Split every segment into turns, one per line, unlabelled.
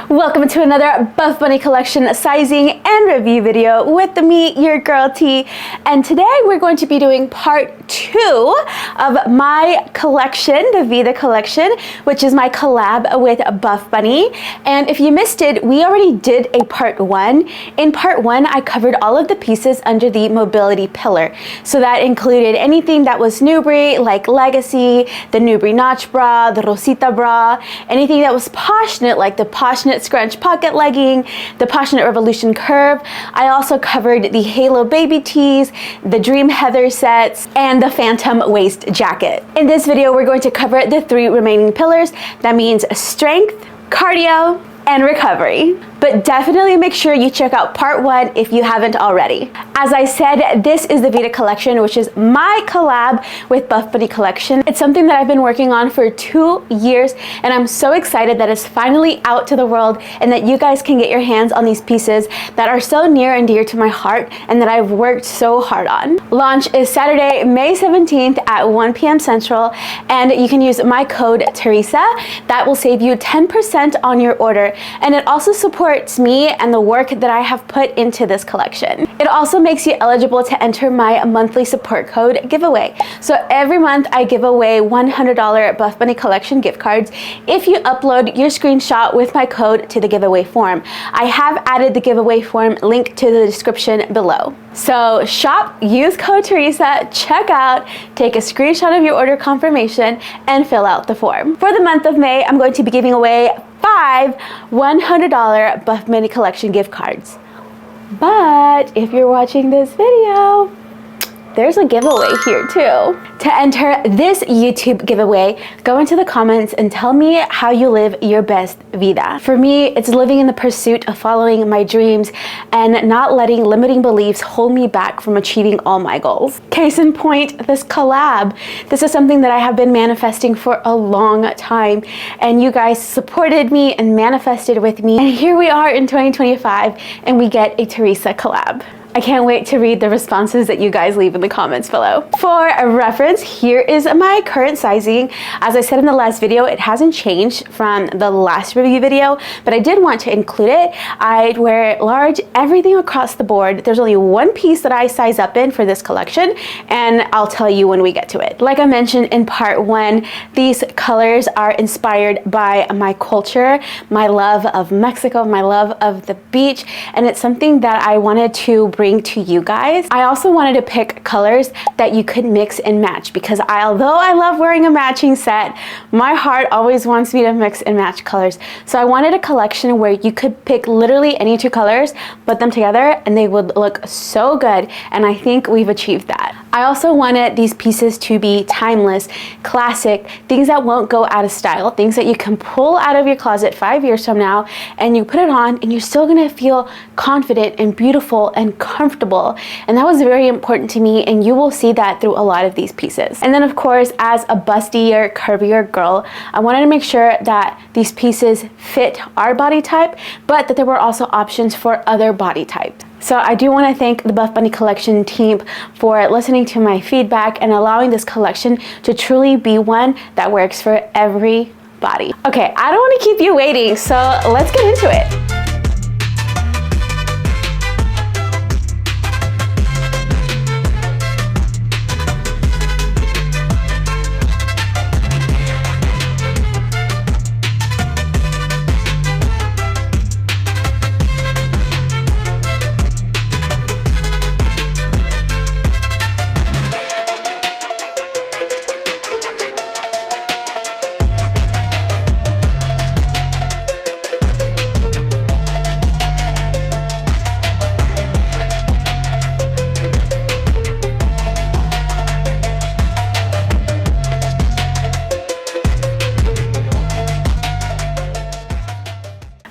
Welcome to another Buffbunny Collection sizing and review video with me, your girl T. And today we're going to be doing part 2 of my collection, the Vida collection, which is my collab with Buffbunny. And if you missed it, we already did a part 1. In part 1, I covered all of the pieces under the mobility pillar. So that included anything that was Nubre, like Legacy, the Nubre Notch Bra, the Rosita Bra, anything that was Passionate, like the Passionate Scrunch Pocket Legging, the Passionate Revolution Curve. I also covered the Halo Baby Tees, the Dream Heather sets, and the Phantom Waist Jacket. In this video, we're going to cover the 3 remaining pillars. That means strength, cardio, and recovery. But definitely make sure you check out part 1 if you haven't already. As I said, this is the Vida collection, which is my collab with Buffbunny Collection. It's something that I've been working on for 2 years, and I'm so excited that it's finally out to the world and that you guys can get your hands on these pieces that are so near and dear to my heart and that I've worked so hard on. Launch is Saturday, May 17th at 1 p.m. Central, and you can use my code Teresa. That will save you 10% on your order, and it also supports me and the work that I have put into this collection. It also makes you eligible to enter my monthly support code giveaway. So every month I give away $100 Buffbunny Collection gift cards if you upload your screenshot with my code to the giveaway form. I have added the giveaway form link to the description below. So shop, use code Teresa, check out, take a screenshot of your order confirmation, and fill out the form. For the month of May, I'm going to be giving away 5 $100 Buffbunny Collection gift cards. But if you're watching this video, there's a giveaway here too. To enter this YouTube giveaway, go into the comments and tell me how you live your best vida. For me, it's living in the pursuit of following my dreams and not letting limiting beliefs hold me back from achieving all my goals. Case in point, this collab. This is something that I have been manifesting for a long time, and you guys supported me and manifested with me. And here we are in 2025, and we get a Teresa collab. I can't wait to read the responses that you guys leave in the comments below. For a reference, here is my current sizing. As I said in the last video, it hasn't changed from the last review video, but I did want to include it. I wear large, everything across the board. There's only one piece that I size up in for this collection, and I'll tell you when we get to it. Like I mentioned in part 1, these colors are inspired by my culture, my love of Mexico, my love of the beach, and it's something that I wanted to bring to you guys. I also wanted to pick colors that you could mix and match because although I love wearing a matching set, my heart always wants me to mix and match colors. So I wanted a collection where you could pick literally any 2 colors, put them together, and they would look so good, and I think we've achieved that. I also wanted these pieces to be timeless, classic, things that won't go out of style, things that you can pull out of your closet 5 years from now, and you put it on and you're still gonna feel confident and beautiful and comfortable. And that was very important to me, and you will see that through a lot of these pieces. And then of course, as a bustier, curvier girl, I wanted to make sure that these pieces fit our body type, but that there were also options for other body types. So I do want to thank the Buffbunny Collection team for listening to my feedback and allowing this collection to truly be one that works for every body. Okay, I don't want to keep you waiting, so let's get into it.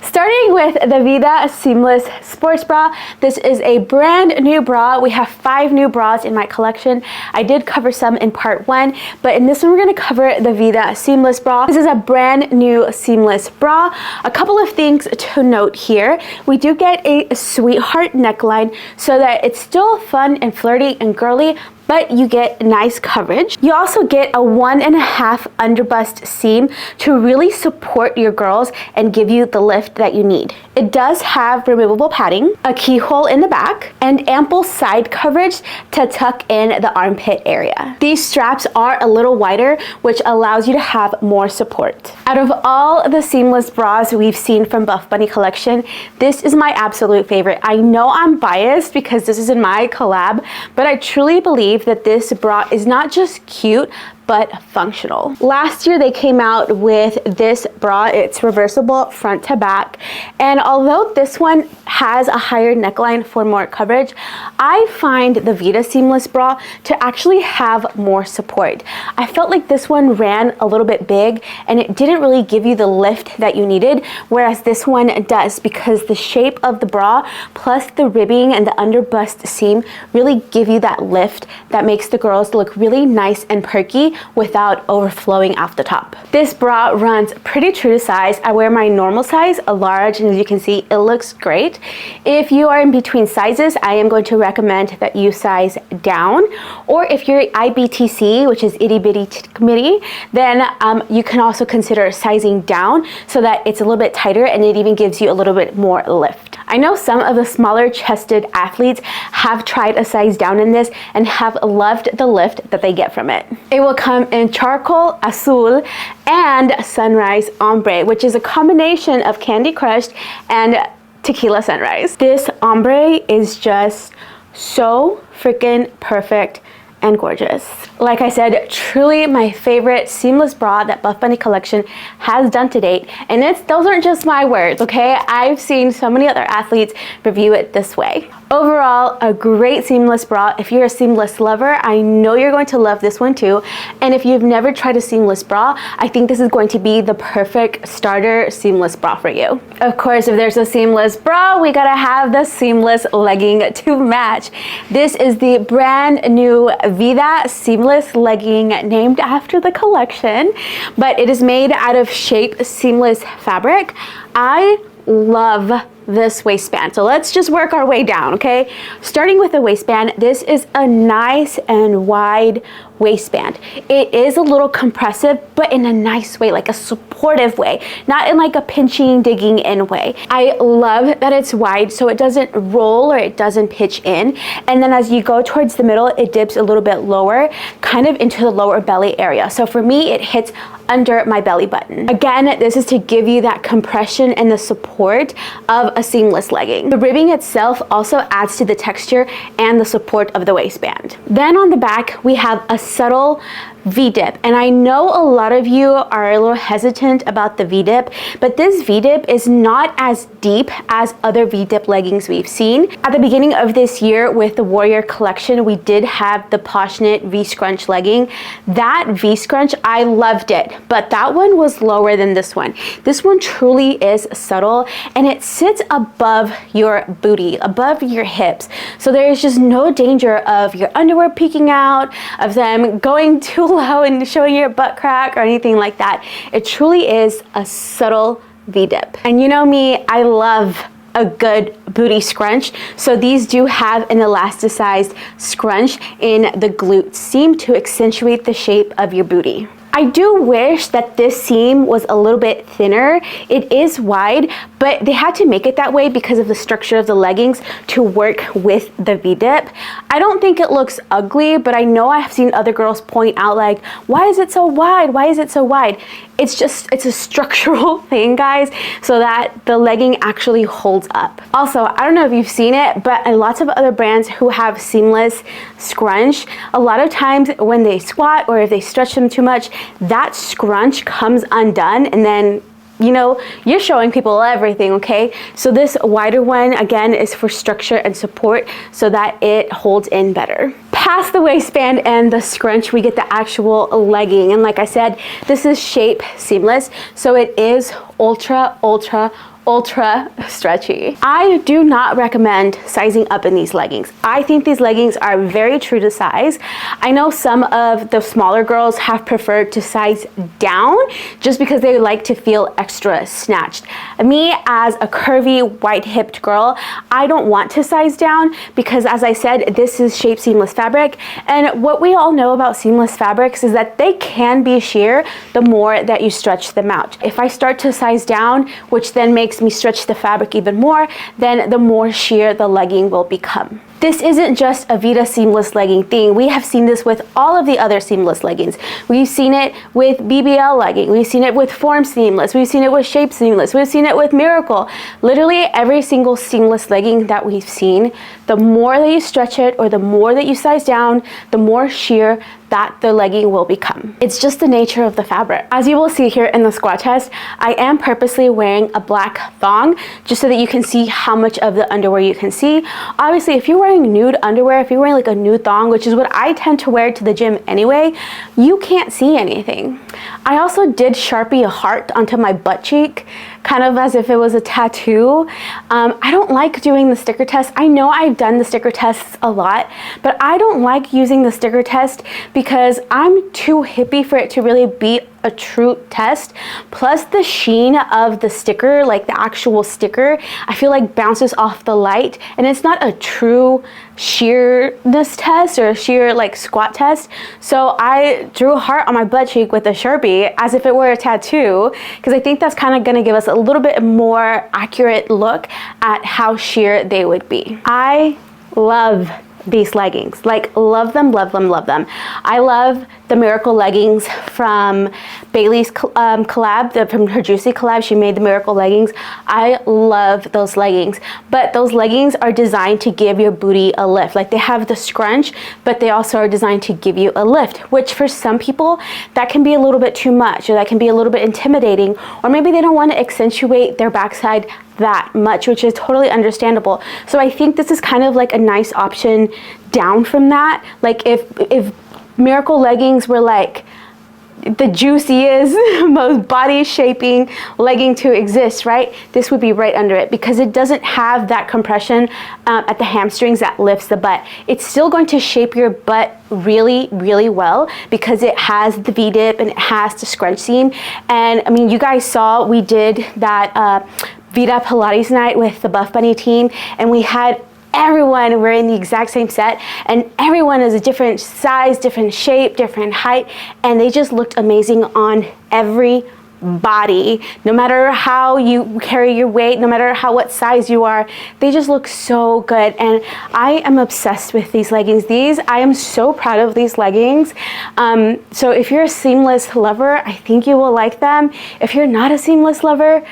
Starting with the Vida Seamless Sports Bra. This is a brand new bra. We have 5 new bras in my collection. I did cover some in part 1, but in this one we're going to cover the Vida Seamless Bra. This is a brand new seamless bra. A couple of things to note here. We do get a sweetheart neckline so that it's still fun and flirty and girly, but you get nice coverage. You also get a 1.5 underbust seam to really support your girls and give you the lift that you need. It does have removable padding, a keyhole in the back, and ample side coverage to tuck in the armpit area. These straps are a little wider, which allows you to have more support. Out of all the seamless bras we've seen from Buffbunny Collection, this is my absolute favorite. I know I'm biased because this is in my collab, but I truly believe that this bra is not just cute, but functional. Last year they came out with this bra. It's reversible front to back, and although this one has a higher neckline for more coverage, I find the Vida Seamless Bra to actually have more support. I felt like this one ran a little bit big and it didn't really give you the lift that you needed, whereas this one does, because the shape of the bra plus the ribbing and the underbust seam really give you that lift that makes the girls look really nice and perky without overflowing off the top. This bra runs pretty true to size. I wear my normal size, a large, and as you can see, it looks great. If you are in between sizes, I am going to recommend that you size down, or if you're IBTC, which is itty bitty committee, then you can also consider sizing down so that it's a little bit tighter and it even gives you a little bit more lift. I know some of the smaller chested athletes have tried a size down in this and have loved the lift that they get from it. It will come in charcoal, azul, and sunrise ombre, which is a combination of Candy Crushed and Tequila Sunrise. This ombre is just so freaking perfect and gorgeous. Like I said, truly my favorite seamless bra that Buffbunny Collection has done to date, and those aren't just my words, okay? I've seen so many other athletes review it this way. Overall, a great seamless bra. If you're a seamless lover, I know you're going to love this one too. And if you've never tried a seamless bra, I think this is going to be the perfect starter seamless bra for you. Of course, if there's a seamless bra, we gotta have the seamless legging to match. This is the brand new Vida Seamless legging, named after the collection, but it is made out of Shape Seamless fabric. I love this waistband. So let's just work our way down, okay? Starting with the waistband, this is a nice and wide waistband. It is a little compressive, but in a nice way, like a supportive way, not in like a pinching, digging in way. I love that it's wide so it doesn't roll or it doesn't pitch in. And then as you go towards the middle, it dips a little bit lower, kind of into the lower belly area. So for me, it hits under my belly button. Again, this is to give you that compression and the support of a seamless legging. The ribbing itself also adds to the texture and the support of the waistband. Then on the back, we have a subtle V-dip, and I know a lot of you are a little hesitant about the V-dip, but this V-dip is not as deep as other V-dip leggings we've seen. At the beginning of this year with the Warrior collection, we did have the Poshnit V-Scrunch legging. That V-Scrunch, I loved it, but that one was lower than this one. This one truly is subtle, and it sits above your booty, above your hips. So there's just no danger of your underwear peeking out, of them going too low and showing your butt crack or anything like that. It truly is a subtle V-dip. And you know me, I love a good booty scrunch. So these do have an elasticized scrunch in the glute seam to accentuate the shape of your booty. I do wish that this seam was a little bit thinner. It is wide, but they had to make it that way because of the structure of the leggings to work with the V-dip. I don't think it looks ugly, but I know I've seen other girls point out like, why is it so wide? Why is it so wide? It's a structural thing, guys, so that the legging actually holds up. Also, I don't know if you've seen it, but lots of other brands who have seamless scrunch, a lot of times when they squat or if they stretch them too much, that scrunch comes undone, and then you know, you're showing people everything, okay? So this wider one, again, is for structure and support so that it holds in better. Past the waistband and the scrunch, we get the actual legging. And like I said, this is Shape Seamless. So it is ultra, ultra, ultra stretchy. I do not recommend sizing up in these leggings. I think these leggings are very true to size. I know some of the smaller girls have preferred to size down just because they like to feel extra snatched. Me, as a curvy, wide-hipped girl, I don't want to size down because, as I said, this is shape seamless fabric, and what we all know about seamless fabrics is that they can be sheer the more that you stretch them out. If I start to size down, which then makes me stretch the fabric even more, then the more sheer the legging will become. This isn't just a Vida seamless legging thing. We have seen this with all of the other seamless leggings. We've seen it with BBL legging. We've seen it with Form Seamless. We've seen it with Shape Seamless. We've seen it with Miracle. Literally every single seamless legging that we've seen, the more that you stretch it or the more that you size down, the more sheer that the legging will become. It's just the nature of the fabric. As you will see here in the squat test, I am purposely wearing a black thong just so that you can see how much of the underwear you can see. Obviously, if you're wearing nude underwear, if you're wearing like a nude thong, which is what I tend to wear to the gym anyway, you can't see anything. I also did Sharpie a heart onto my butt cheek, kind of as if it was a tattoo. I don't like doing the sticker test. I know I've done the sticker tests a lot, but I don't like using the sticker test because I'm too hippie for it to really be a true test. Plus the sheen of the sticker, like the actual sticker, I feel like bounces off the light, and it's not a true sheerness test or a sheer like squat test. So I drew a heart on my butt cheek with a Sharpie as if it were a tattoo, because I think that's kind of going to give us a little bit more accurate look at how sheer they would be. I love these leggings, like love them, love them, love them. I love the Miracle leggings from Bailey's collab, from her Juicy collab. She made the Miracle leggings. I love those leggings, but those leggings are designed to give your booty a lift. Like they have the scrunch, but they also are designed to give you a lift, which for some people that can be a little bit too much, or that can be a little bit intimidating, or maybe they don't want to accentuate their backside that much, which is totally understandable. So I think this is kind of like a nice option down from that. Like if Miracle leggings were like the juiciest, most body shaping legging to exist, right? This would be right under it because it doesn't have that compression at the hamstrings that lifts the butt. It's still going to shape your butt really, really well because it has the V-dip and it has the scrunch seam. And I mean, you guys saw we did that Vida Pilates night with the Buffbunny team, and we had everyone wearing the exact same set, and everyone is a different size, different shape, different height, and they just looked amazing on every body. No matter how you carry your weight, no matter what size you are, they just look so good. And I am obsessed with these leggings. I am so proud of these leggings. So if you're a seamless lover, I think you will like them. If you're not a seamless lover,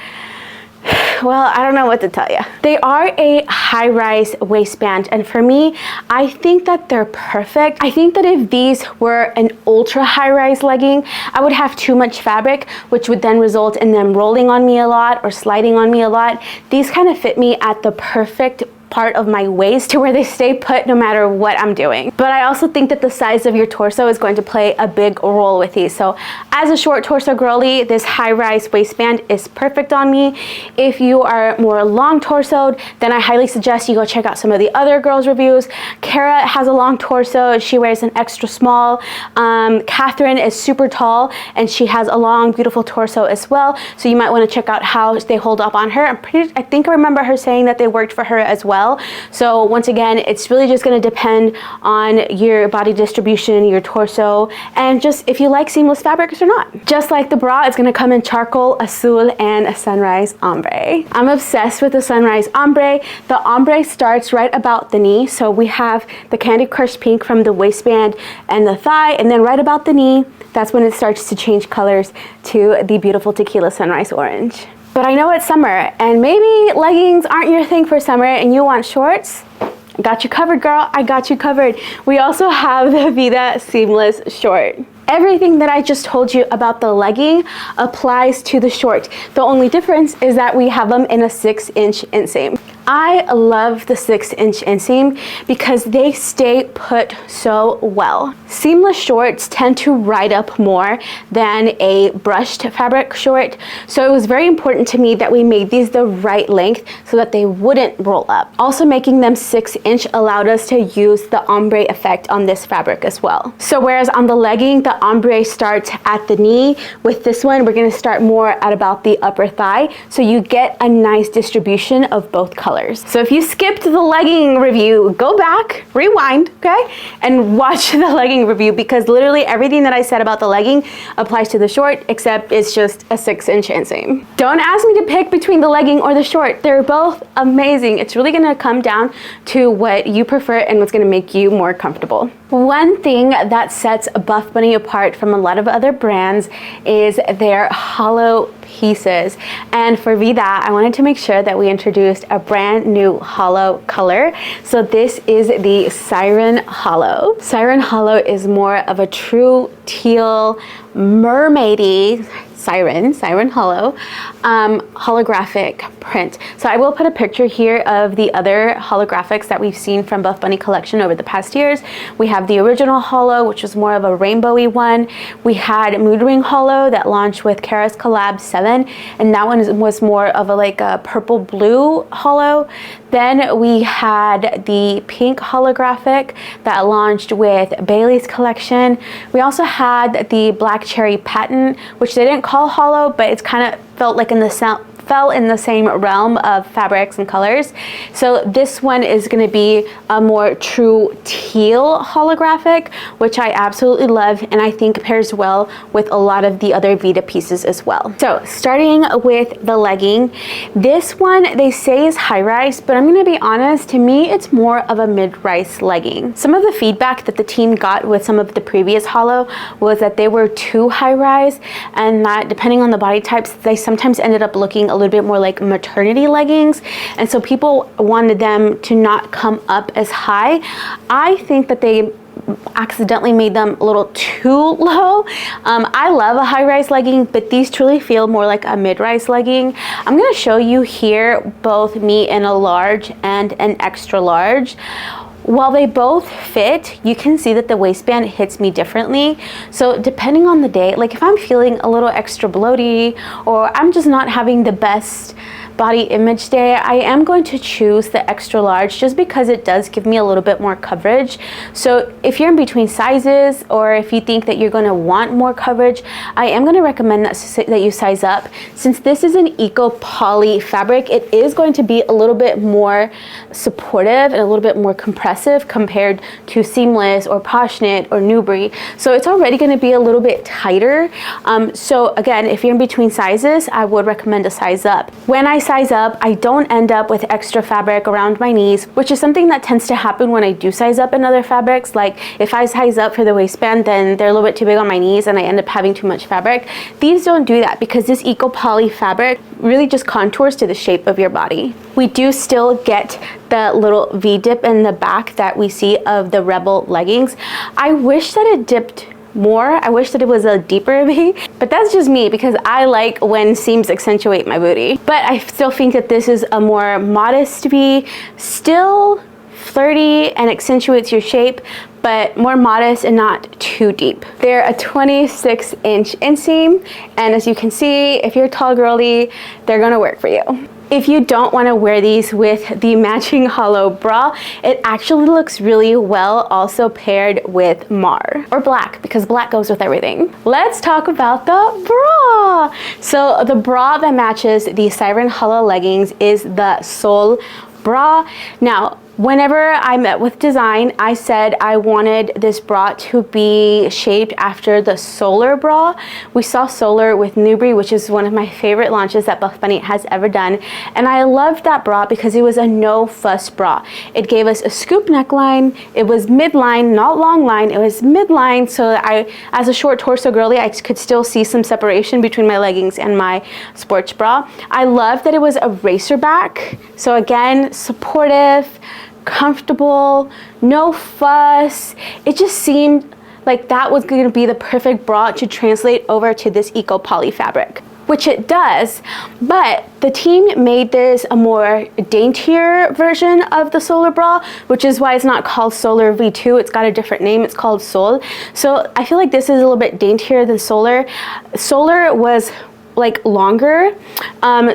well, I don't know what to tell you. They are a high-rise waistband, and for me, I think that they're perfect. I think that if these were an ultra high-rise legging, I would have too much fabric, which would then result in them rolling on me a lot or sliding on me a lot. These kind of fit me at the perfect part of my waist to where they stay put no matter what I'm doing. But I also think that the size of your torso is going to play a big role with these. So as a short torso girly, this high-rise waistband is perfect on me. If you are more long torsoed, then I highly suggest you go check out some of the other girls' reviews. Kara has a long torso, she wears an extra small. Catherine is super tall and she has a long, beautiful torso as well. So you might want to check out how they hold up on her. I think I remember her saying that they worked for her as well. So once again, it's really just going to depend on your body distribution, your torso, and just if you like seamless fabrics or not. Just like the bra, it's going to come in charcoal, azul, and a sunrise ombre. I'm obsessed with the sunrise ombre. The ombre starts right about the knee. So we have the Candy Crush pink from the waistband and the thigh, and then right about the knee, that's when it starts to change colors to the beautiful tequila sunrise orange. But I know it's summer, and maybe leggings aren't your thing for summer and you want shorts. I got you covered, girl. I got you covered. We also have the Vida Seamless short. Everything that I just told you about the legging applies to the short. The only difference is that we have them in a 6-inch inseam. I love the 6-inch inseam because they stay put so well. Seamless shorts tend to ride up more than a brushed fabric short, so it was very important to me that we made these the right length so that they wouldn't roll up. Also, making them 6-inch allowed us to use the ombre effect on this fabric as well. So whereas on the legging, the ombre starts at the knee, with this one, we're gonna start more at about the upper thigh, so you get a nice distribution of both colors. So if you skipped the legging review, go back, rewind, okay, and watch the legging review, because literally everything that I said about the legging applies to the short, except it's just a 6-inch inseam. Don't ask me to pick between the legging or the short. They're both amazing. It's really gonna come down to what you prefer and what's gonna make you more comfortable. One thing that sets Buffbunny apart from a lot of other brands is their hollow pieces. And for Vida, I wanted to make sure that we introduced a brand new hollow color. So this is the Siren Holo. Siren Holo is more of a true teal, mermaidy, Siren Holo, holographic print. So I will put a picture here of the other holographics that we've seen from Buffbunny Collection over the past years. We have the original holo, which was more of a rainbowy one. We had Mood Ring Holo that launched with Kara's COLLAB 7, and that one was more of a like a purple blue holo. Then we had the pink holographic that launched with Bailey's collection. We also had the black cherry patent, which they didn't call holo, but it's kind of felt like fell in the same realm of fabrics and colors. So this one is going to be a more true teal holographic, which I absolutely love, and I think pairs well with a lot of the other Vida pieces as well. So starting with the legging, this one they say is high rise, but I'm going to be honest, to me it's more of a mid-rise legging. Some of the feedback that the team got with some of the previous holo was that they were too high rise, and that depending on the body types, they sometimes ended up looking a little bit more like maternity leggings, and so people wanted them to not come up as high. I think that they accidentally made them a little too low. I love a high-rise legging, but these truly feel more like a mid-rise legging. I'm going to show you here both me in a large and an extra large. While they both fit, you can see that the waistband hits me differently. So depending on the day, like if I'm feeling a little extra bloaty or I'm just not having the best body image day, I am going to choose the extra large just because it does give me a little bit more coverage. So if you're in between sizes, or if you think that you're going to want more coverage, I am going to recommend that you size up. Since this is an eco poly fabric, it is going to be a little bit more supportive and a little bit more compressive compared to Seamless or Posh Knit or Nubre. So it's already going to be a little bit tighter. So again, if you're in between sizes, I would recommend a size up. When I size up, I don't end up with extra fabric around my knees, which is something that tends to happen when I do size up in other fabrics. Like if I size up for the waistband, then they're a little bit too big on my knees and I end up having too much fabric. These don't do that because this eco poly fabric really just contours to the shape of your body. We do still get the little V-dip in the back that we see of the Rebel leggings. I wish that it dipped more. I wish that it was a deeper V, but that's just me because I like when seams accentuate my booty. But I still think that this is a more modest V, still flirty and accentuates your shape, but more modest and not too deep. They're a 26-inch inseam, and as you can see, if you're a tall girly, they're gonna work for you. If you don't want to wear these with the matching holo bra, it actually looks really well also paired with mar or black, because black goes with everything. Let's talk about the bra. So the bra that matches the Siren Holo leggings is the SOL Bra. Now, whenever I met with design, I said I wanted this bra to be shaped after the Solar bra. We saw Solar with Nubre, which is one of my favorite launches that Buffbunny has ever done. And I loved that bra because it was a no fuss bra. It gave us a scoop neckline. It was midline, not long line. It was midline, so that I, as a short torso girly, I could still see some separation between my leggings and my sports bra. I loved that it was a racer back. So again, supportive, comfortable, no fuss. It just seemed like that was going to be the perfect bra to translate over to this eco poly fabric. which it does, but the team made this a more daintier version of the Solar Bra, which is why it's not called Solar V2. It's got a different name. It's called Sol. So I feel like this is a little bit daintier than Solar. Solar was like longer.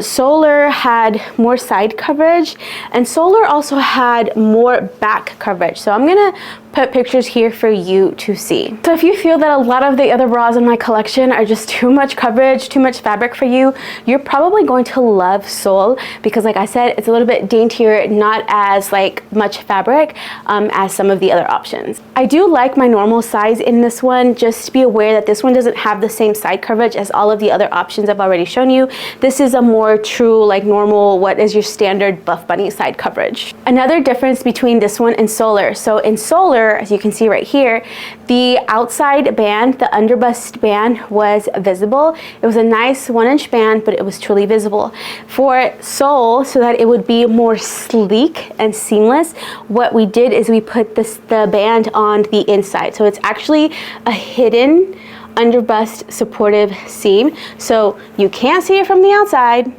Solar had more side coverage, and Solar also had more back coverage. So I'm gonna put pictures here for you to see. So if you feel that a lot of the other bras in my collection are just too much coverage, too much fabric for you, you're probably going to love Sol, because like I said, it's a little bit daintier, not as like much fabric as some of the other options. I do like my normal size in this one. Just be aware that this one doesn't have the same side coverage as all of the other options I've already shown you. This is a more true, like normal, what is your standard Buffbunny side coverage. Another difference between this one and Solar. So in Solar, as you can see right here, the outside band, the underbust band, was visible. It was a nice 1-inch band, but it was truly visible. For Sol, so that it would be more sleek and seamless, what we did is we put the band on the inside. So it's actually a hidden underbust supportive seam. So you can't see it from the outside,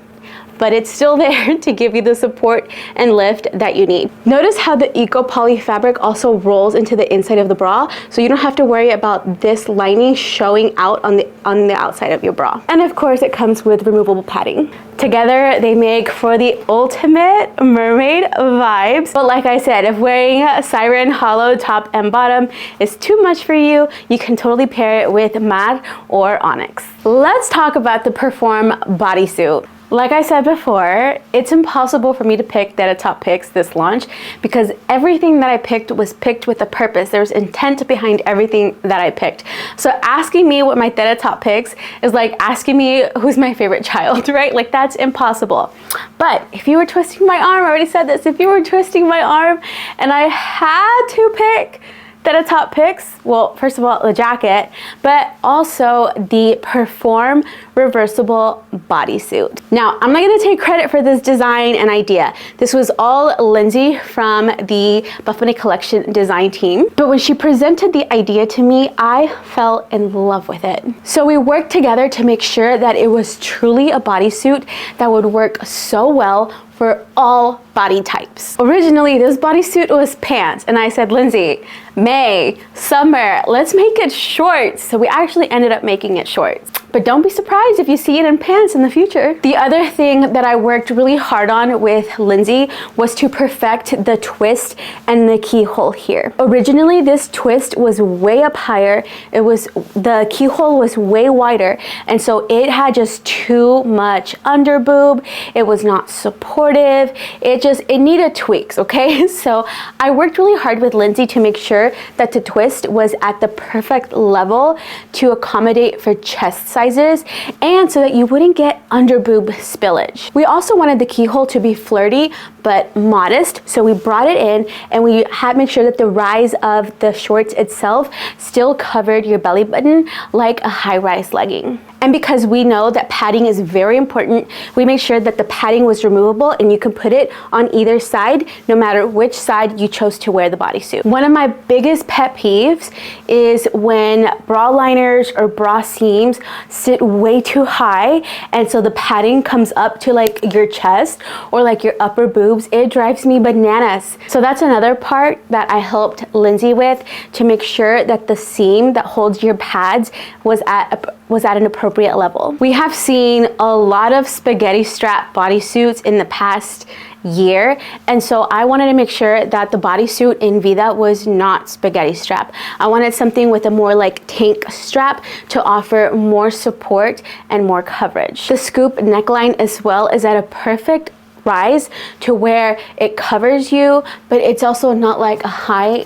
but it's still there to give you the support and lift that you need. Notice how the eco poly fabric also rolls into the inside of the bra, so you don't have to worry about this lining showing out on the outside of your bra. And of course, it comes with removable padding. Together, they make for the ultimate mermaid vibes. But like I said, if wearing a Siren Holo top and bottom is too much for you, you can totally pair it with matte or onyx. Let's talk about the Perform bodysuit. Like I said before, it's impossible for me to pick Theta top picks this launch, because everything that I picked was picked with a purpose. There's intent behind everything that I picked. So asking me what my Theta top picks is like asking me who's my favorite child, right? Like, that's impossible. But if you were twisting my arm, I already said this, if you were twisting my arm and I had to pick Theta top picks, well, first of all, the jacket, but also the Perform reversible bodysuit. Now, I'm not gonna take credit for this design and idea. This was all Lindsay from the Buffbunny Collection design team. But when she presented the idea to me, I fell in love with it. So we worked together to make sure that it was truly a bodysuit that would work so well for all body types. Originally, this bodysuit was pants, and I said, Lindsay, May, summer, let's make it shorts. So we actually ended up making it shorts. But don't be surprised if you see it in pants in the future. The other thing that I worked really hard on with Lindsay was to perfect the twist and the keyhole here. Originally, this twist was way up higher. The keyhole was way wider, and so it had just too much under boob. It was not supportive. It needed tweaks, okay? So I worked really hard with Lindsay to make sure that the twist was at the perfect level to accommodate for chest sizes, and so that you wouldn't get under boob spillage. We also wanted the keyhole to be flirty but modest, so we brought it in and we had made sure that the rise of the shorts itself still covered your belly button like a high-rise legging. And because we know that padding is very important, we made sure that the padding was removable and you can put it on either side, no matter which side you chose to wear the bodysuit. One of my biggest pet peeves is when bra liners or bra seams sit way too high, and so the padding comes up to like your chest or like your upper boobs. It drives me bananas. So that's another part that I helped Lindsay with, to make sure that the seam that holds your pads was at an appropriate level. We have seen a lot of spaghetti strap bodysuits in the past year, and so I wanted to make sure that the bodysuit in Vida was not spaghetti strap. I wanted something with a more like tank strap to offer more support and more coverage. The scoop neckline as well is at a perfect rise to where it covers you, but it's also not like a high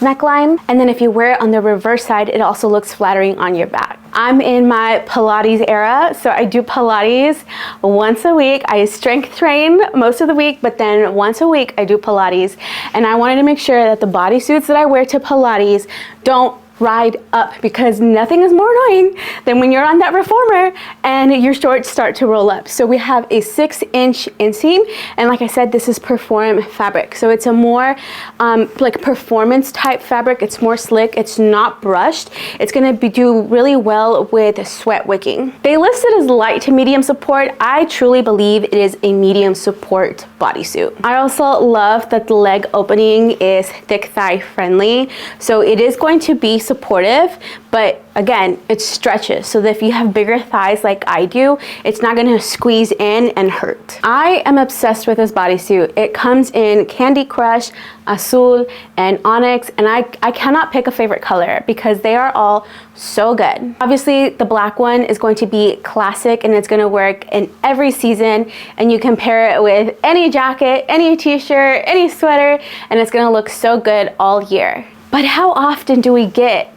neckline. And then if you wear it on the reverse side, it also looks flattering on your back. I'm in my Pilates era, so I do Pilates once a week. I strength train most of the week, but then once a week I do Pilates. And I wanted to make sure that the bodysuits that I wear to Pilates don't ride up, because nothing is more annoying than when you're on that reformer and your shorts start to roll up. So we have a 6-inch inseam, and like I said, this is Perform fabric. So it's a more like performance type fabric. It's more slick, it's not brushed. It's gonna do really well with sweat wicking. They list it as light to medium support. I truly believe it is a medium support bodysuit. I also love that the leg opening is thick thigh friendly. So it is going to be supportive, but again, it stretches, so that if you have bigger thighs like I do, it's not gonna squeeze in and hurt. I am obsessed with this bodysuit. It comes in Candy Crush, Azul, and Onyx, and I cannot pick a favorite color because they are all so good. Obviously, the black one is going to be classic, and it's gonna work in every season, and you can pair it with any jacket, any t-shirt, any sweater, and it's gonna look so good all year. But how often do we get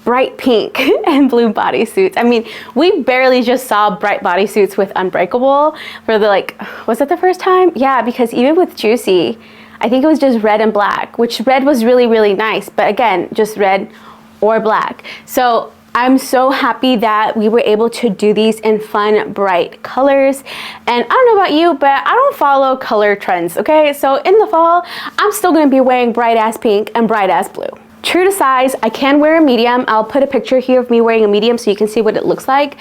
bright pink and blue bodysuits? I mean, we barely just saw bright bodysuits with Unbreakable for the, like, was that the first time? Yeah, because even with Juicy, I think it was just red and black, which red was really, really nice, but again, just red or black. So I'm so happy that we were able to do these in fun, bright colors. And I don't know about you, but I don't follow color trends, okay? So in the fall, I'm still gonna be wearing bright ass pink and bright ass blue. True to size, I can wear a medium. I'll put a picture here of me wearing a medium so you can see what it looks like.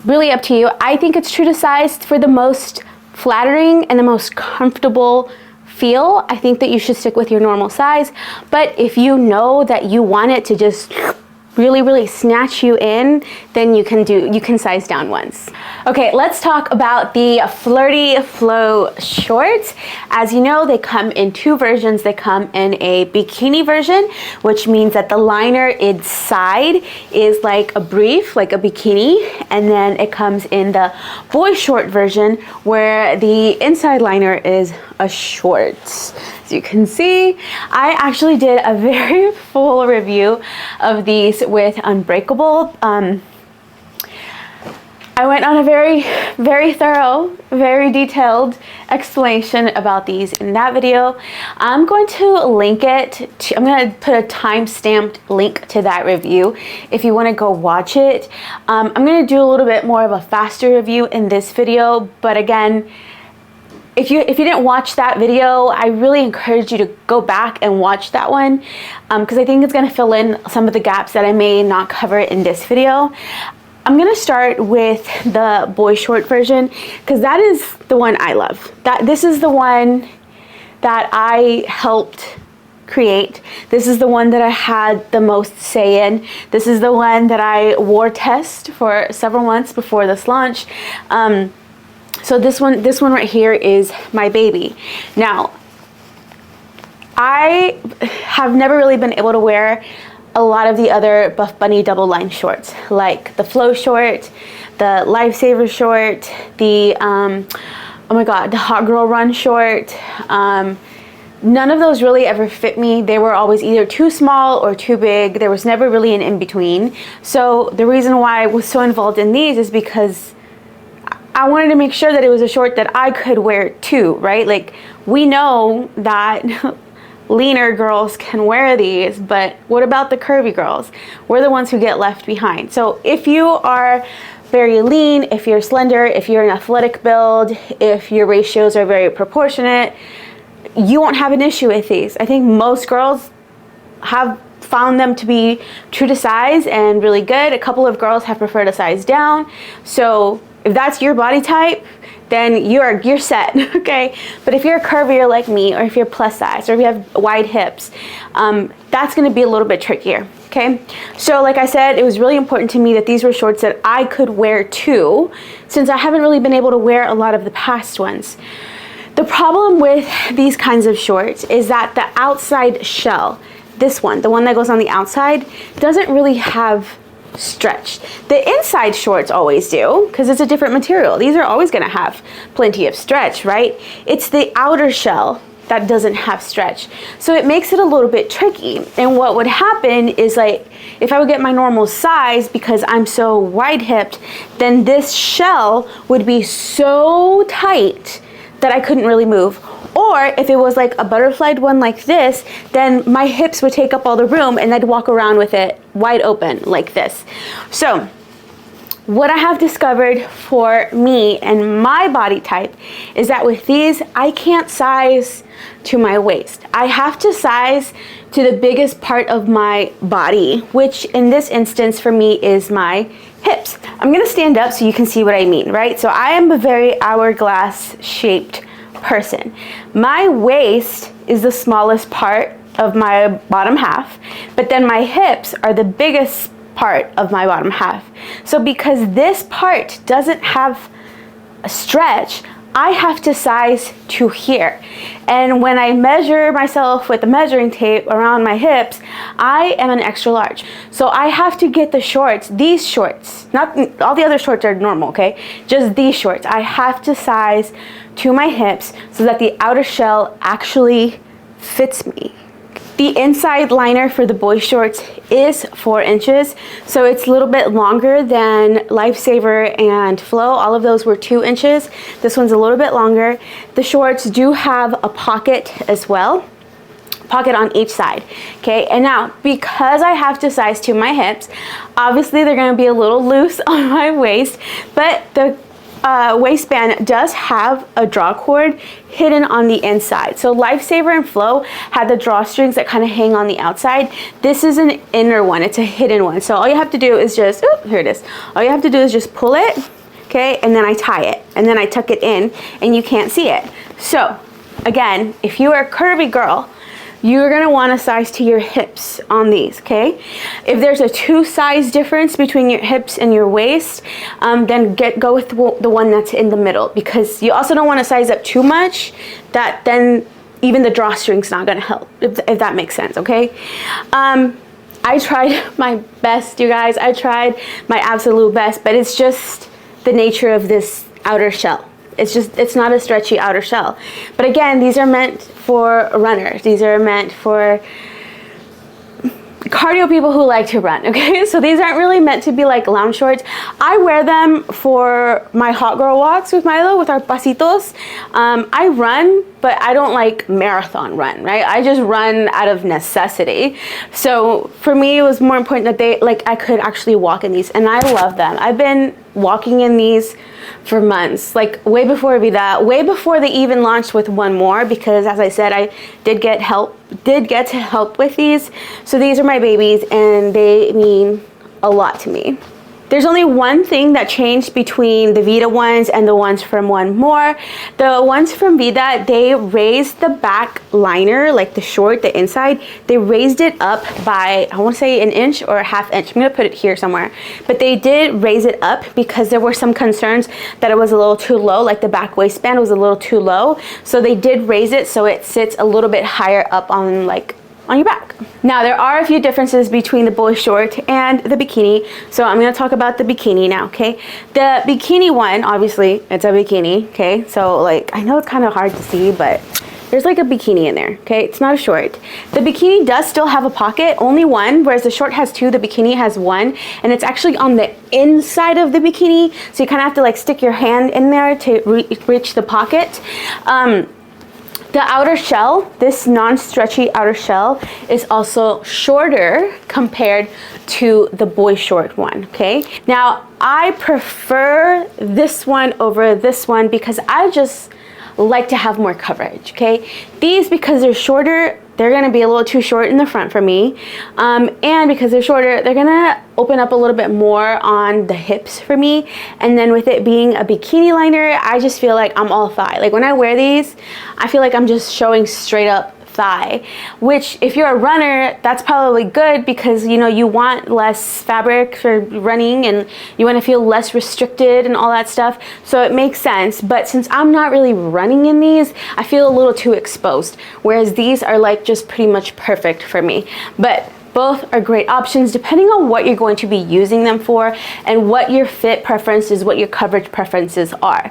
Really up to you. I think it's true to size for the most flattering and the most comfortable feel. I think that you should stick with your normal size, but if you know that you want it to just really, really snatch you in, then you can size down once. Okay, let's talk about the Flirty Flow shorts. As you know, they come in 2 versions. They come in a bikini version, which means that the liner inside is like a brief, like a bikini, and then it comes in the boy short version where the inside liner is a shorts. As you can see, I actually did a very full review of these with Unbreakable. I went on a very, very thorough, very detailed explanation about these in that video. I'm going to link it to, I'm going to put a time-stamped link to that review if you want to go watch it. I'm going to do a little bit more of a faster review in this video, but again, if you didn't watch that video, I really encourage you to go back and watch that one because I think it's going to fill in some of the gaps that I may not cover in this video. I'm going to start with the boy short version because that is the one I love. This is the one that I helped create. This is the one that I had the most say in. This is the one that I wore test for several months before this launch. So this one right here is my baby. Now, I have never really been able to wear a lot of the other Buffbunny double line shorts, like the Flow short, the Lifesaver short, the, oh my God, the Hot Girl Run short. None of those really ever fit me. They were always either too small or too big. There was never really an in-between. So the reason why I was so involved in these is because I wanted to make sure that it was a short that I could wear too, right? Like, we know that leaner girls can wear these, but what about the curvy girls? We're the ones who get left behind. So if you are very lean, if you're slender, if you're an athletic build, if your ratios are very proportionate, you won't have an issue with these. I think most girls have found them to be true to size and really good. A couple of girls have preferred a size down. So if that's your body type, then you're set, okay? But if you're curvier like me, or if you're plus size, or if you have wide hips, that's gonna be a little bit trickier, okay? So like I said, it was really important to me that these were shorts that I could wear too, since I haven't really been able to wear a lot of the past ones. The problem with these kinds of shorts is that the outside shell, this one, the one that goes on the outside, doesn't really have stretch. The inside shorts always do because it's a different material. These are always going to have plenty of stretch, right? It's the outer shell that doesn't have stretch. So it makes it a little bit tricky. And what would happen is, like, if I would get my normal size because I'm so wide hipped, then this shell would be so tight that I couldn't really move. Or Or if it was like a butterflied one like this, then my hips would take up all the room and I'd walk around with it wide open like this. So what I have discovered for me and my body type is that with these, I can't size to my waist. I have to size to the biggest part of my body, which in this instance for me is my hips. I'm gonna stand up so you can see what I mean, right? So I am a very hourglass shaped person. My waist is the smallest part of my bottom half, but then my hips are the biggest part of my bottom half. So because this part doesn't have a stretch, I have to size to here. And when I measure myself with the measuring tape around my hips, I am an extra large. So I have to get the shorts, these shorts, not all the other shorts are normal, okay? Just these shorts. I have to size to my hips so that the outer shell actually fits me. The inside liner for the Boyshorts is 4 inches, so it's a little bit longer than Lifesaver and Flow. All of those were 2 inches. This one's a little bit longer. The shorts do have a pocket as well, pocket on each side, okay? And now, because I have to size to my hips, obviously they're gonna be a little loose on my waist, but the waistband does have a draw cord hidden on the inside. So Lifesaver and Flow had the drawstrings that kind of hang on the outside. This is an inner one, it's a hidden one. So all you have to do is just, oh, here it is. All you have to do is just pull it, okay? And then I tie it, and then I tuck it in, and you can't see it. So again, if you are a curvy girl, you're gonna wanna size to your hips on these, okay? If there's a 2 size difference between your hips and your waist, then go with the one that's in the middle, because you also don't wanna size up too much that then even the drawstring's not gonna help, if that makes sense, okay? I tried my best, you guys. I tried my absolute best, but it's just the nature of this outer shell. It's not a stretchy outer shell. But again, these are meant for runners. These are meant for cardio people who like to run, okay? So these aren't really meant to be like lounge shorts. I wear them for my hot girl walks with Milo, with our pasitos. I run, but I don't like marathon run, right? I just run out of necessity. So for me, it was more important that I could actually walk in these, and I love them. I've been walking in these for months, like way before Vida, way before they even launched with one more, because as I said, I did get to help with these. So these are my babies and they mean a lot to me. There's only one thing that changed between the Vida ones and the ones from One More. The ones from Vida, they raised the back liner, like the short, the inside, they raised it up by, I want to say 1 inch or 1/2 inch. I'm gonna put it here somewhere. But they did raise it up because there were some concerns that it was a little too low, like the back waistband was a little too low. So they did raise it so it sits a little bit higher up on your back. Now there are a few differences between the Boyshort and the bikini, so I'm going to talk about the bikini now, okay? The bikini one, obviously it's a bikini, okay? So like, I know it's kind of hard to see, but there's like a bikini in there, okay? It's not a short. The bikini does still have a pocket, only one, whereas the short has 2, the bikini has 1, and it's actually on the inside of the bikini, so you kind of have to like stick your hand in there to reach the pocket. The outer shell, this non-stretchy outer shell, is also shorter compared to the Boyshort one, okay? Now, I prefer this one over this one because I just like to have more coverage, okay? These, because they're shorter, they're gonna be a little too short in the front for me. And because they're shorter, they're gonna open up a little bit more on the hips for me. And then with it being a bikini liner, I just feel like I'm all thigh. Like when I wear these, I feel like I'm just showing straight up thigh, which if you're a runner, that's probably good because you know you want less fabric for running and you want to feel less restricted and all that stuff, so it makes sense. But since I'm not really running in these, I feel a little too exposed, whereas these are like just pretty much perfect for me. But both are great options depending on what you're going to be using them for and what your fit preferences, what your coverage preferences are.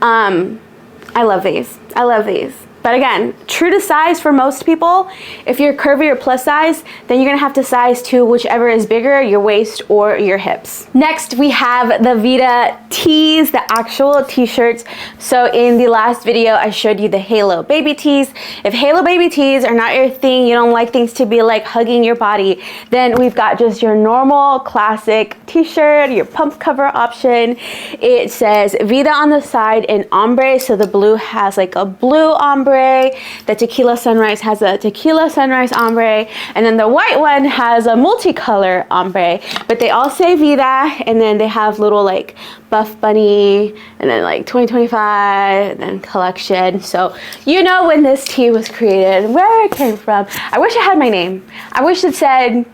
I love these. I love these. But again, true to size for most people. If you're curvy or plus size, then you're gonna have to size to whichever is bigger, your waist or your hips. Next, we have the Vida tees, the actual t-shirts. So in the last video, I showed you the Holo Baby Tees. If Holo Baby Tees are not your thing, you don't like things to be like hugging your body, then we've got just your normal classic t-shirt, your pump cover option. It says Vida on the side in ombre, so the blue has like a blue ombre. The Tequila Sunrise has a Tequila Sunrise ombre, and then the white one has a multicolor ombre, but they all say Vida, and then they have little like Buffbunny, and then like 2025, and then collection. So you know when this tee was created, where it came from. I wish it had my name. I wish it said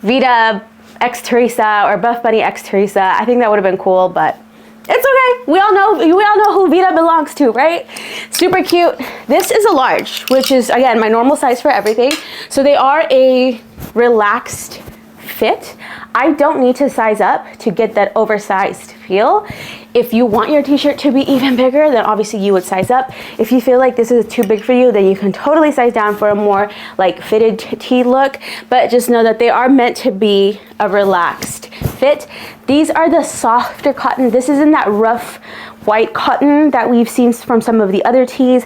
Vida X Teresa or Buffbunny X Teresa. I think that would have been cool, but it's okay. We all know who Vida belongs to, right? Super cute. This is a large, which is again my normal size for everything. So they are a relaxed fit. I don't need to size up to get that oversized feel. If you want your t-shirt to be even bigger, then obviously you would size up. If you feel like this is too big for you, then you can totally size down for a more like fitted tee look. But just know that they are meant to be a relaxed fit. These are the softer cotton. This isn't that rough white cotton that we've seen from some of the other tees.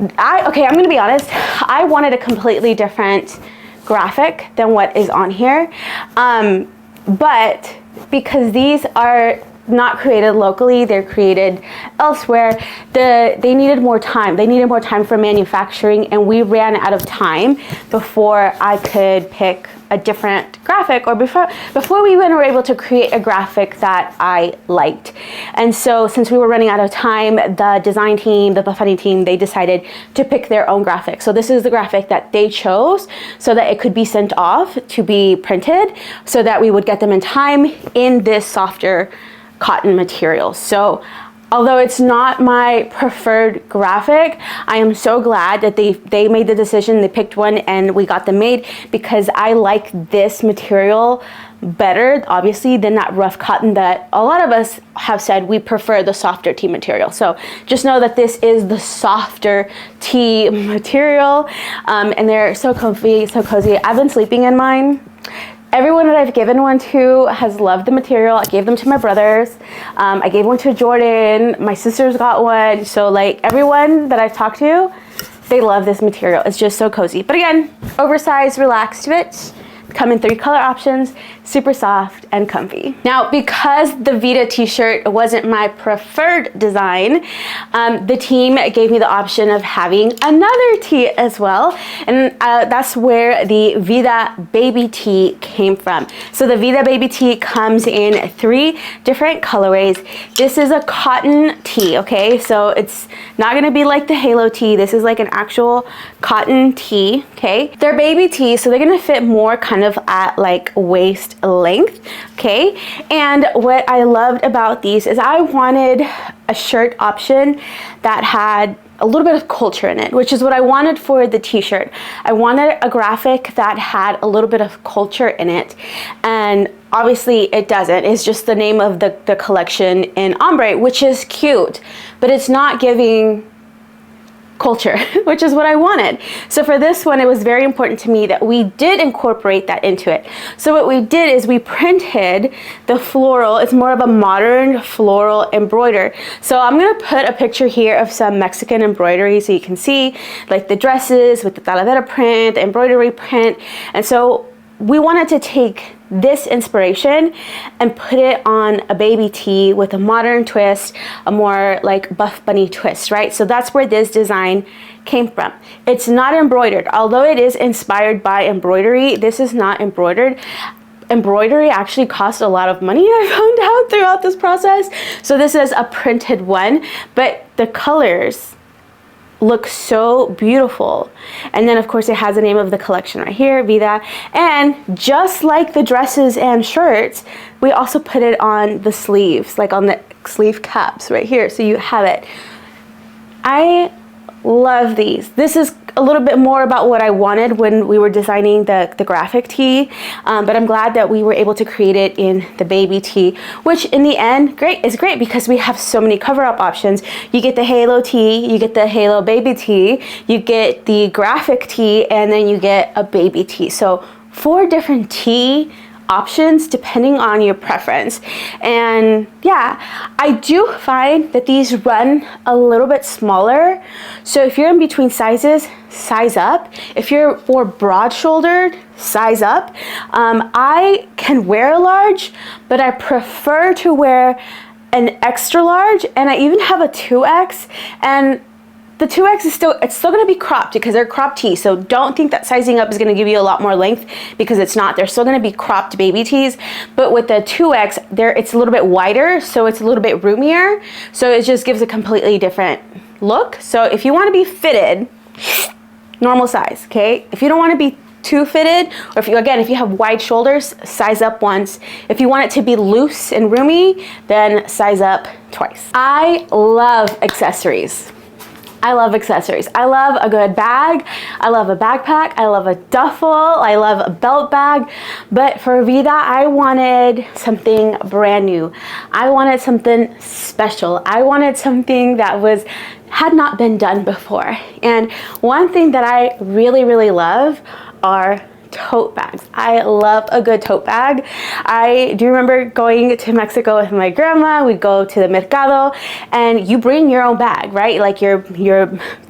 Okay, I'm gonna be honest. I wanted a completely different graphic than what is on here. But because these are not created locally, they're created elsewhere, they needed more time. They needed more time for manufacturing, and we ran out of time before I could pick a different graphic, or before we even were able to create a graphic that I liked. And so since we were running out of time, the design team, the Buffbunny team, they decided to pick their own graphic. So this is the graphic that they chose so that it could be sent off to be printed so that we would get them in time in this softer cotton material. So although it's not my preferred graphic, I am so glad that they made the decision, they picked one and we got them made, because I like this material better, obviously, than that rough cotton that a lot of us have said we prefer the softer tee material. So just know that this is the softer tee material, and they're so comfy, so cozy. I've been sleeping in mine. Everyone that I've given one to has loved the material. I gave them to my brothers. I gave one to Jordan. My sisters got one. So like everyone that I've talked to, they love this material. It's just so cozy. But again, oversized, relaxed fit. Come in 3 color options, super soft and comfy. Now, because the Vida t-shirt wasn't my preferred design, the team gave me the option of having another tee as well. And that's where the Vida Baby Tee came from. So the Vida Baby Tee comes in 3 different colorways. This is a cotton tee, okay? So it's not gonna be like the Halo tee. This is like an actual cotton tee, okay? They're baby tees, so they're gonna fit more kind of at like waist length, okay? And what I loved about these is I wanted a shirt option that had a little bit of culture in it, which is what I wanted for the t-shirt. I wanted a graphic that had a little bit of culture in it, and obviously it doesn't. It's just the name of the collection in ombre, which is cute, but it's not giving culture, which is what I wanted. So for this one, it was very important to me that we did incorporate that into it. So what we did is we printed the floral. It's more of a modern floral embroider. So I'm gonna put a picture here of some Mexican embroidery so you can see like the dresses with the Talavera print, the embroidery print. And so we wanted to take this inspiration and put it on a baby tee with a modern twist, a more like Buffbunny twist, right? So that's where this design came from. It's not embroidered. Although it is inspired by embroidery, this is not embroidered. Embroidery actually costs a lot of money, I found out throughout this process. So this is a printed one, but the colors look so beautiful. And then of course it has the name of the collection right here, Vida. And just like the dresses and shirts, we also put it on the sleeves, like on the sleeve caps right here, so you have it. I love these. This is a little bit more about what I wanted when we were designing the graphic tee, but I'm glad that we were able to create it in the baby tee, which in the end is great because we have so many cover-up options. You get the halo tee, you get the halo baby tee, you get the graphic tee, and then you get a baby tee. So 4 different tee options depending on your preference. And yeah, I do find that these run a little bit smaller, so if you're in between sizes, size up. If you're more broad shouldered, size up. I can wear a large, but I prefer to wear an extra large, and I even have a 2X, and the 2X is still going to be cropped because they're cropped tees. So don't think that sizing up is going to give you a lot more length, because it's not. They're still going to be cropped baby tees, but with the 2X, it's a little bit wider, so it's a little bit roomier. So it just gives a completely different look. So if you want to be fitted, normal size, okay? If you don't want to be too fitted, or if you have wide shoulders, size up once. If you want it to be loose and roomy, then size up twice. I love accessories. I love accessories. I love a good bag. I love a backpack. I love a duffel. I love a belt bag. But for Vida, I wanted something brand new. I wanted something special. I wanted something that had not been done before. And one thing that I really, really love are tote bags. I love a good tote bag. I do remember going to Mexico with my grandma. We'd go to the mercado, and you bring your own bag, right? Like your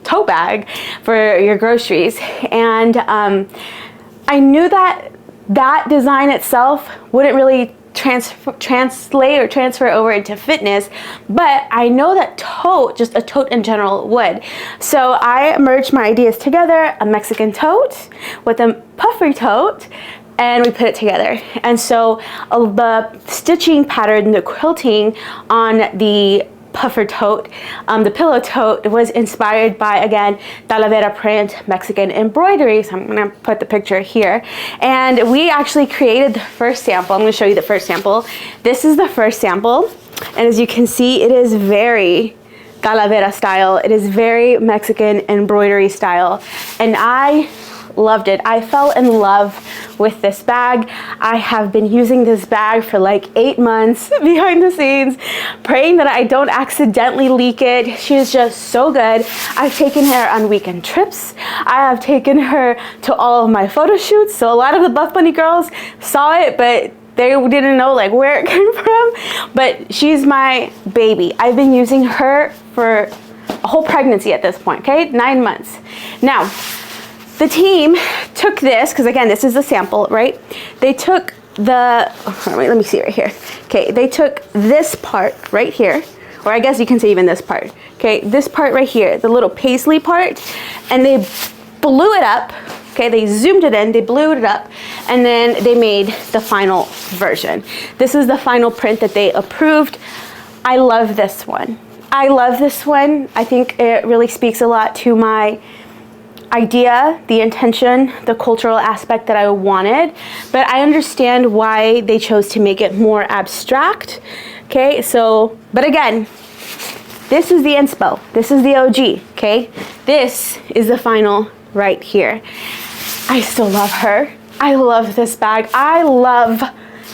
tote bag for your groceries. And I knew that design itself wouldn't really translate or transfer over into fitness, but I know that just a tote in general would. So I merged my ideas together, a Mexican tote with a puffer tote, and we put it together. And so the stitching pattern, the quilting on the puffer tote, the pillow tote, was inspired by, again, Talavera print Mexican embroidery. So I'm gonna put the picture here. And we actually created the first sample. I'm gonna show you the first sample. This is the first sample. And as you can see, it is very Talavera style. It is very Mexican embroidery style. And I loved it. I fell in love with this bag. I have been using this bag for like 8 months behind the scenes, praying that I don't accidentally leak it. She is just so good. I've taken her on weekend trips. I have taken her to all of my photo shoots. So a lot of the Buffbunny girls saw it, but they didn't know like where it came from. But she's my baby. I've been using her for a whole pregnancy at this point, okay? 9 months. Now, the team took this, because again, this is the sample, right? They took let me see right here. Okay, they took this part right here, or I guess you can say even this part. Okay, this part right here, the little paisley part, and they blew it up. Okay, they zoomed it in, they blew it up, and then they made the final version. This is the final print that they approved. I love this one. I love this one. I think it really speaks a lot to my idea, the intention, the cultural aspect that I wanted, but I understand why they chose to make it more abstract. Okay, so, but again, this is the Inspo. This is the OG, okay? This is the final right here. I still love her. I love this bag. I love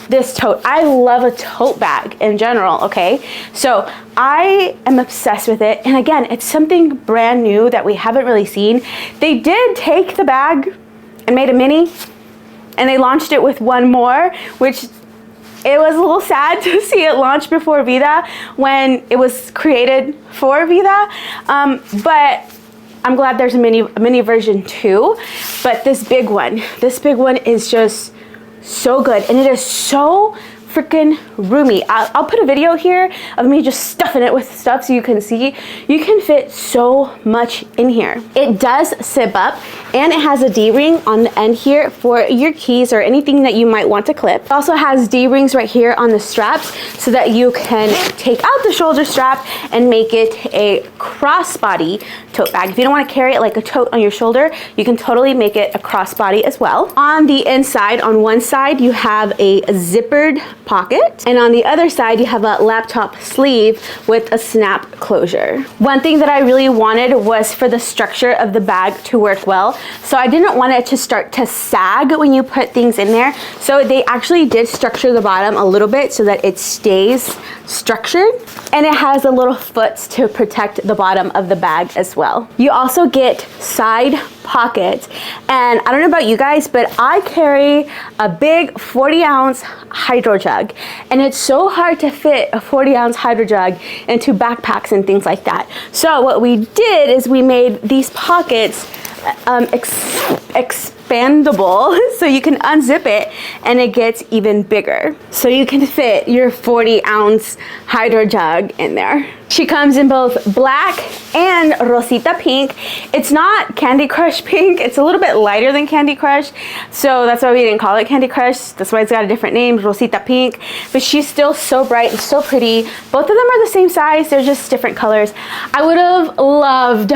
this tote. I love a tote bag in general, okay? So I am obsessed with it. And again, it's something brand new that we haven't really seen. They did take the bag and made a mini, and they launched it with one more, which it was a little sad to see it launch before Vida when it was created for Vida. But I'm glad there's a mini version too. But this big one is just so good, and it is so freaking roomy. I'll put a video here of me just stuffing it with stuff so you can see. You can fit so much in here. It does zip up. And it has a D-ring on the end here for your keys or anything that you might want to clip. It also has D-rings right here on the straps so that you can take out the shoulder strap and make it a crossbody tote bag. If you don't want to carry it like a tote on your shoulder, you can totally make it a crossbody as well. On the inside, on one side, you have a zippered pocket, and on the other side, you have a laptop sleeve with a snap closure. One thing that I really wanted was for the structure of the bag to work well. So I didn't want it to start to sag when you put things in there. So they actually did structure the bottom a little bit so that it stays structured, and it has a little foot to protect the bottom of the bag as well. You also get side pockets, and I don't know about you guys, but I carry a big 40-ounce hydro jug, and it's so hard to fit a 40-ounce hydro jug into backpacks and things like that. So what we did is we made these pockets expandable, so you can unzip it and it gets even bigger. So you can fit your 40-ounce hydro jug in there. She comes in both black and Rosita pink. It's not Candy Crush pink. It's a little bit lighter than Candy Crush. So that's why we didn't call it Candy Crush. That's why it's got a different name, Rosita pink. But she's still so bright and so pretty. Both of them are the same size. They're just different colors. I would have loved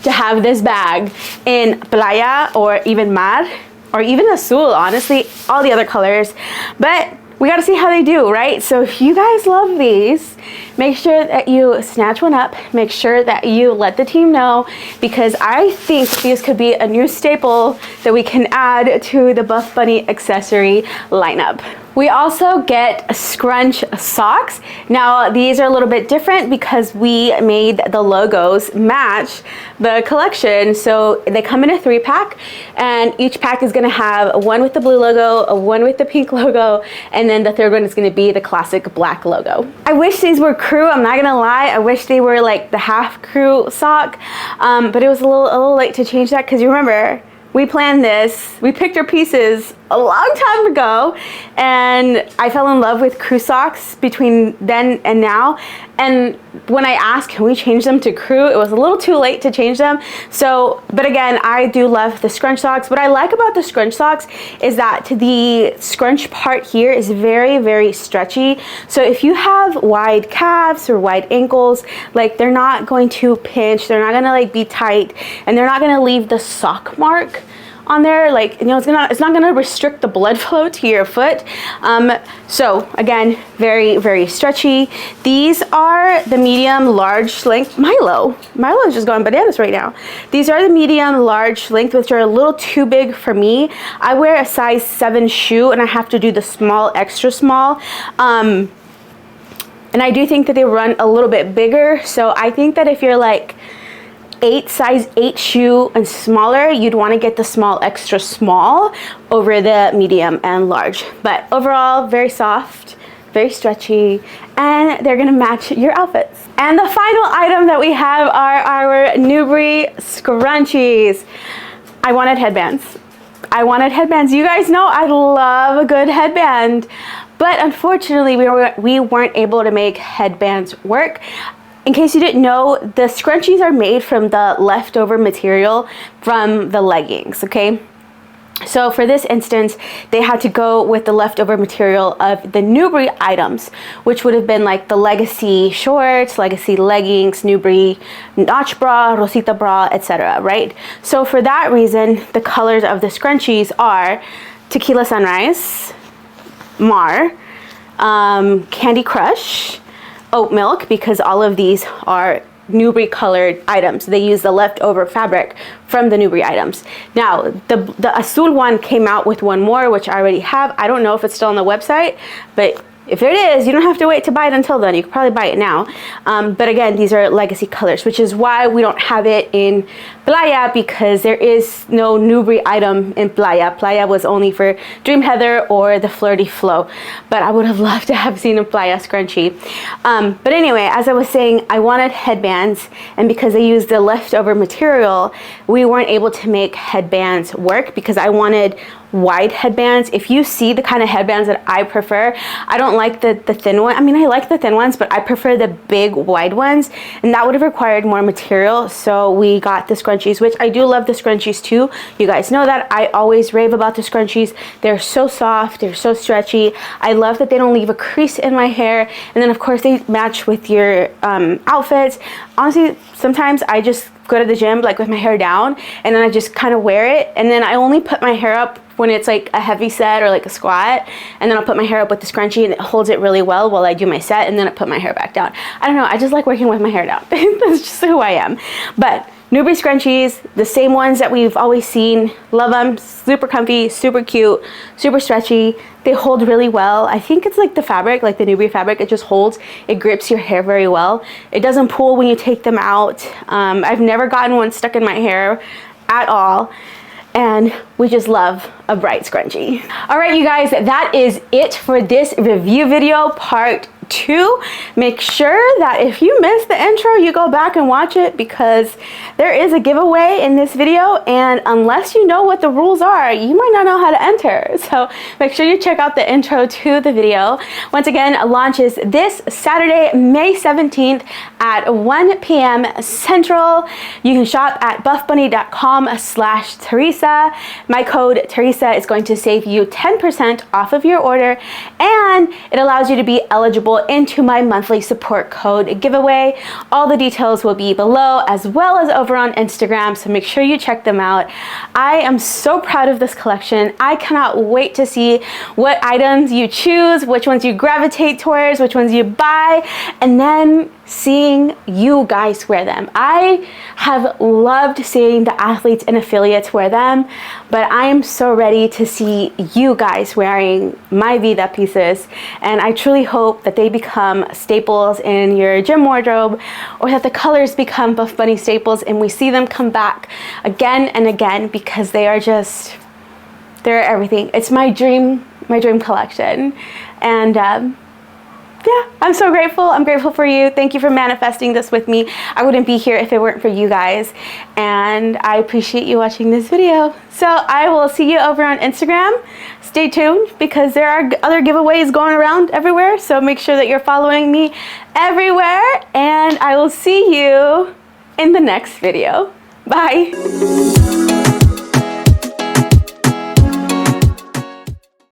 to have this bag in playa or even mar or even azul, honestly, all the other colors, but we got to see how they do, right? So if you guys love these, make sure that you snatch one up, make sure that you let the team know, because I think these could be a new staple that we can add to the Buffbunny accessory lineup. We also get Scrunch Socks. Now these are a little bit different because we made the logos match the collection. So they come in a 3-pack, and each pack is gonna have one with the blue logo, one with the pink logo, and then the third one is gonna be the classic black logo. I wish these were crew, I'm not gonna lie. I wish they were like the half crew sock, but it was a little late to change that, because you remember, we planned this, we picked our pieces a long time ago, and I fell in love with crew socks between then and now. And when I asked, can we change them to crew, it was a little too late to change them. So, but again, I do love the scrunch socks. What I like about the scrunch socks is that the scrunch part here is very, very stretchy. So if you have wide calves or wide ankles, like they're not going to pinch, they're not gonna like be tight, and they're not gonna leave the sock mark on there, like, you know, it's not gonna restrict the blood flow to your foot. So again, very, very stretchy. These are the medium large length. Milo is just going bananas right now. These are the medium large length, which are a little too big for me. I wear a size 7 shoe, and I have to do the small, extra small. And I do think that they run a little bit bigger. So I think that if you're like size 8 shoe and smaller, you'd want to get the small, extra small over the medium and large. But overall, very soft, very stretchy, and they're gonna match your outfits. And the final item that we have are our Nubre Scrunchies. I wanted headbands. You guys know I love a good headband, but unfortunately we weren't able to make headbands work. In case you didn't know, the scrunchies are made from the leftover material from the leggings, okay? So for this instance, they had to go with the leftover material of the Nubre items, which would have been like the Legacy shorts, Legacy leggings, Nubre notch bra, Rosita bra, etc., right? So for that reason, the colors of the scrunchies are Tequila Sunrise, Mar, Candy Crush, Oat Milk, because all of these are Nubre colored items. They use the leftover fabric from the Nubre items. Now, the Azul one came out with one more, which I already have. I don't know if it's still on the website, but if it is, you don't have to wait to buy it until then. You can probably buy it now. But again, these are legacy colors, which is why we don't have it in Playa, because there is no Nubre item in Playa. Playa was only for Dream Heather or the Flirty Flow. But I would have loved to have seen a Playa scrunchie. But anyway, as I was saying, I wanted headbands, and because I used the leftover material, we weren't able to make headbands work because I wanted wide headbands. If you see the kind of headbands that I prefer, I don't don't like the thin one. I mean, I like the thin ones, but I prefer the big wide ones, and that would have required more material. So we got the scrunchies, which I do love the scrunchies too. You guys know that. I always rave about the scrunchies. They're so soft, they're so stretchy. I love that they don't leave a crease in my hair, and then of course they match with your outfits. Honestly, sometimes I just go to the gym like with my hair down, and then I just kind of wear it, and then I only put my hair up when it's like a heavy set or like a squat, and then I'll put my hair up with the scrunchie and it holds it really well while I do my set, and then I put my hair back down. I don't know, I just like working with my hair down. That's just who I am. But Nubre Scrunchies, the same ones that we've always seen. Love them, super comfy, super cute, super stretchy. They hold really well. I think it's like the fabric, like the Nubre fabric, it just holds, it grips your hair very well. It doesn't pull when you take them out. I've never gotten one stuck in my hair at all. And we just love a bright scrunchie. All right, you guys, that is it for this review video, part 2. Make sure that if you missed the intro, you go back and watch it, because there is a giveaway in this video, and unless you know what the rules are, you might not know how to enter. So make sure you check out the intro to the video. Once again, launches this Saturday, May 17th at 1 p.m. Central. You can shop at buffbunny.com/Teresa. My code Teresa is going to save you 10% off of your order, and it allows you to be eligible into my monthly support code giveaway. All the details will be below, as well as over on Instagram, so make sure you check them out. I am so proud of this collection. I cannot wait to see what items you choose, which ones you gravitate towards, which ones you buy, and then seeing you guys wear them. I have loved seeing the athletes and affiliates wear them, but I am so ready to see you guys wearing my Vida pieces, and I truly hope that they become staples in your gym wardrobe, or that the colors become Buffbunny staples and we see them come back again and again, because they are just, they're everything. It's my dream collection. And yeah, I'm so grateful. I'm grateful for you. Thank you for manifesting this with me. I wouldn't be here if it weren't for you guys, and I appreciate you watching this video. So I will see you over on Instagram. Stay tuned, because there are other giveaways going around everywhere, so make sure that you're following me everywhere, and I will see you in the next video. Bye.